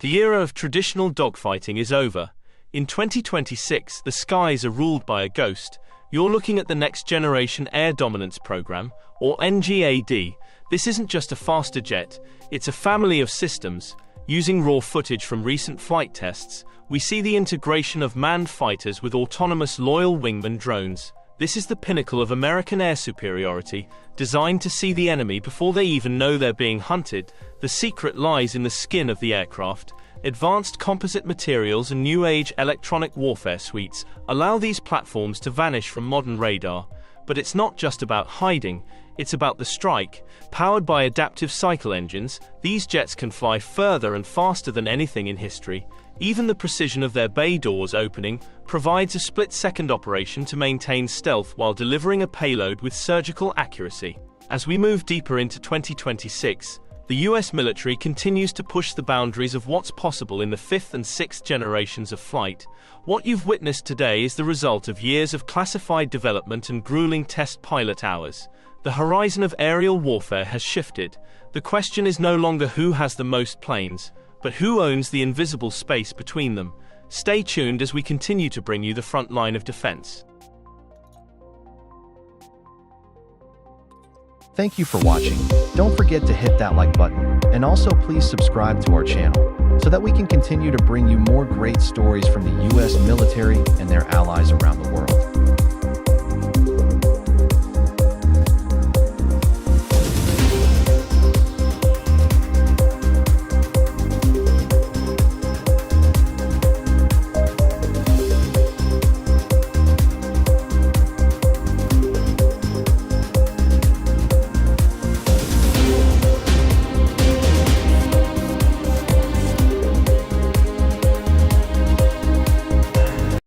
The era of traditional dogfighting is over. In 2026, the skies are ruled by a ghost. You're looking at the Next Generation Air Dominance Program, or NGAD. This isn't just a faster jet, it's a family of systems. Using raw footage from recent flight tests, we see the integration of manned fighters with autonomous loyal wingman drones. This is the pinnacle of American air superiority, designed to see the enemy before they even know they're being hunted. The secret lies in the skin of the aircraft. Advanced composite materials and new-age electronic warfare suites allow these platforms to vanish from modern radar. But it's not just about hiding, it's about the strike. Powered by adaptive cycle engines, these jets can fly further and faster than anything in history. Even the precision of their bay doors opening provides a split-second operation to maintain stealth while delivering a payload with surgical accuracy. As we move deeper into 2026, the US military continues to push the boundaries of what's possible in the fifth and sixth generations of flight. What you've witnessed today is the result of years of classified development and grueling test pilot hours. The horizon of aerial warfare has shifted. The question is no longer who has the most planes, but who owns the invisible space between them. Stay tuned as we continue to bring you the front line of defense. Thank you for watching. Don't forget to hit that like button, and also please subscribe to our channel, so that we can continue to bring you more great stories from the US military and their allies around the world.